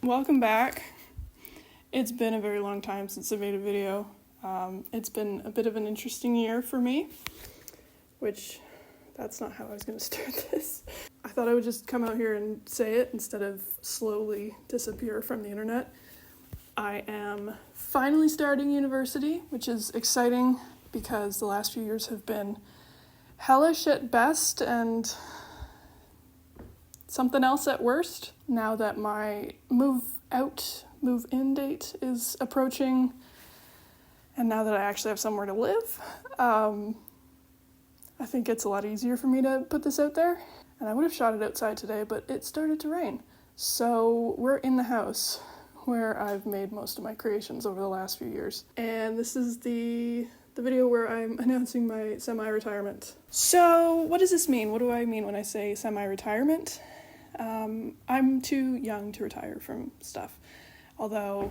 Welcome back. It's been a very long time since I made a video. It's been a bit of an interesting year for me, which that's not how I was going to start this. I thought I would just come out here and say it instead of slowly disappear from the internet. I am finally starting university, which is exciting because the last few years have been hellish at best and something else at worst. Now that my move-in date is approaching, and now that I actually have somewhere to live, I think it's a lot easier for me to put this out there. And I would have shot it outside today, but it started to rain. So we're in the house where I've made most of my creations over the last few years. And this is the video where I'm announcing my semi-retirement. So what does this mean? What do I mean when I say semi-retirement? I'm too young to retire from stuff. Although,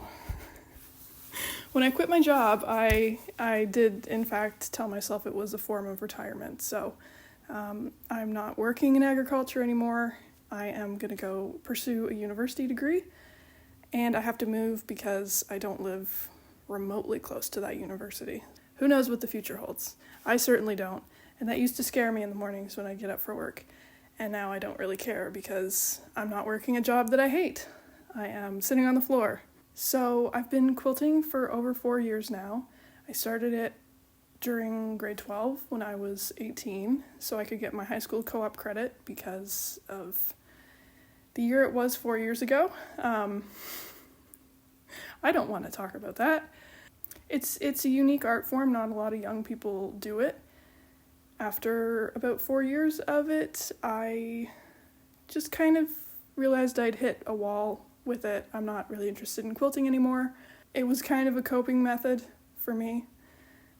when I quit my job, I did in fact tell myself it was a form of retirement. So I'm not working in agriculture anymore. I am going to go pursue a university degree. And I have to move because I don't live remotely close to that university. Who knows what the future holds? I certainly don't. And that used to scare me in the mornings when I get up for work. And now I don't really care because I'm not working a job that I hate. I am sitting on the floor. So I've been quilting for over 4 years now. I started it during grade 12 when I was 18, so I could get my high school co-op credit because of the year it was 4 years ago. I don't want to talk about that. It's a unique art form. Not a lot of young people do it. After about 4 years of it, I just kind of realized I'd hit a wall with it. I'm not really interested in quilting anymore. It was kind of a coping method for me.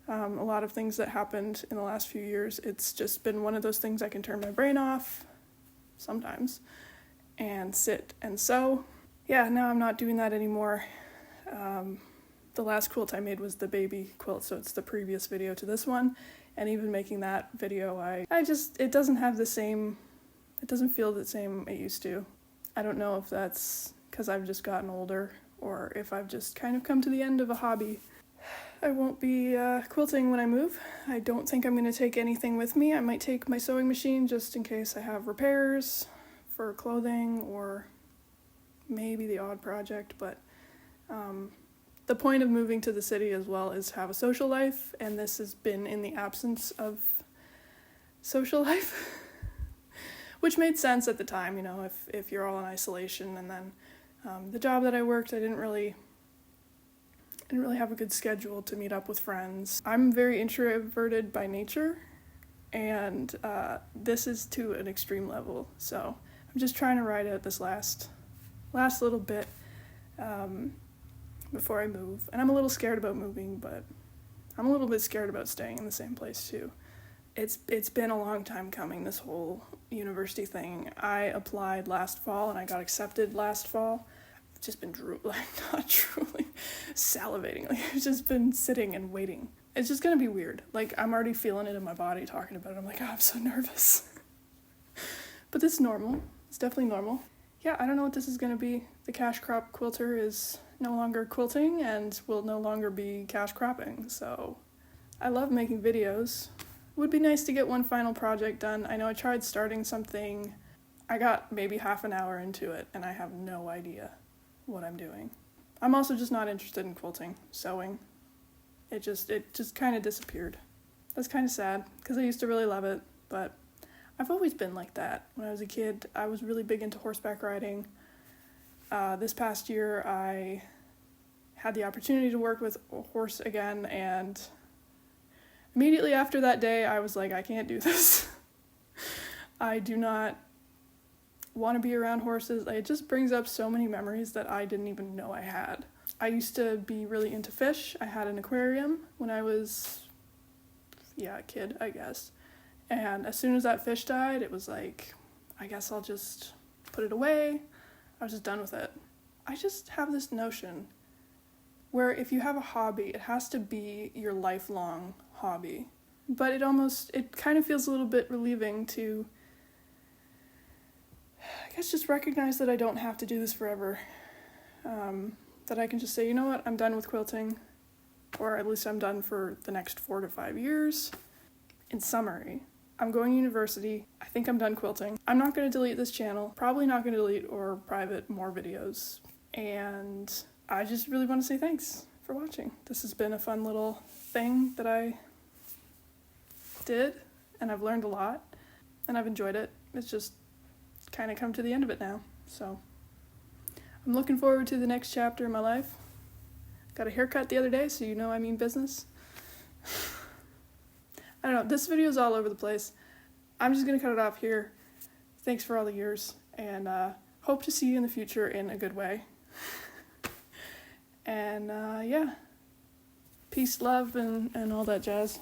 A lot of things that happened in the last few years, it's just been one of those things I can turn my brain off, sometimes, and sit and sew. Yeah, now I'm not doing that anymore. The last quilt I made was the baby quilt, so it's the previous video to this one. And even making that video, it doesn't have the same, it doesn't feel the same it used to. I don't know if that's because I've just gotten older or if I've just kind of come to the end of a hobby. I won't be quilting when I move. I don't think I'm going to take anything with me. I might take my sewing machine just in case I have repairs for clothing or maybe the odd project, but the point of moving to the city as well is have a social life, and this has been in the absence of social life, which made sense at the time, you know, if you're all in isolation. And then the job that I worked, I didn't really have a good schedule to meet up with friends. I'm very introverted by nature, and this is to an extreme level, so I'm just trying to ride out this last little bit before I move. And I'm a little scared about moving, but I'm a little bit scared about staying in the same place too. It's been a long time coming, this whole university thing. I applied last fall and I got accepted last fall. I've just been not drooling, salivating. I've just been sitting and waiting. It's just gonna be weird. I'm already feeling it in my body talking about it. I'm like, oh, I'm so nervous. But this is normal. It's definitely normal. Yeah, I don't know what this is gonna be. The cash crop quilter is no longer quilting and will no longer be cash cropping, so I love making videos. Would be nice to get one final project done. I know I tried starting something. I got maybe half an hour into it and I have no idea what I'm doing. I'm also just not interested in quilting, sewing. It just kind of disappeared. That's kind of sad because I used to really love it, but I've always been like that. When I was a kid, I was really big into horseback riding. This past year, I had the opportunity to work with a horse again, and immediately after that day, I was like, I can't do this. I do not want to be around horses. It just brings up so many memories that I didn't even know I had. I used to be really into fish. I had an aquarium when I was, a kid, I guess. And as soon as that fish died, it was like, I guess I'll just put it away. I was just done with it. I just have this notion where if you have a hobby, it has to be your lifelong hobby. But it kind of feels a little bit relieving to, I guess, just recognize that I don't have to do this forever. that I can just say, you know what, I'm done with quilting, or at least I'm done for the next 4 to 5 years. In summary, I'm going to university. I think I'm done quilting. I'm not going to delete this channel. Probably not going to delete or private more videos. And I just really want to say thanks for watching. This has been a fun little thing that I did, and I've learned a lot, and I've enjoyed it. It's just kind of come to the end of it now. So I'm looking forward to the next chapter in my life. Got a haircut the other day, so you know I mean business. I don't know, this video is all over the place. I'm just going to cut it off here. Thanks for all the years, and hope to see you in the future in a good way. And yeah, peace, love, and all that jazz.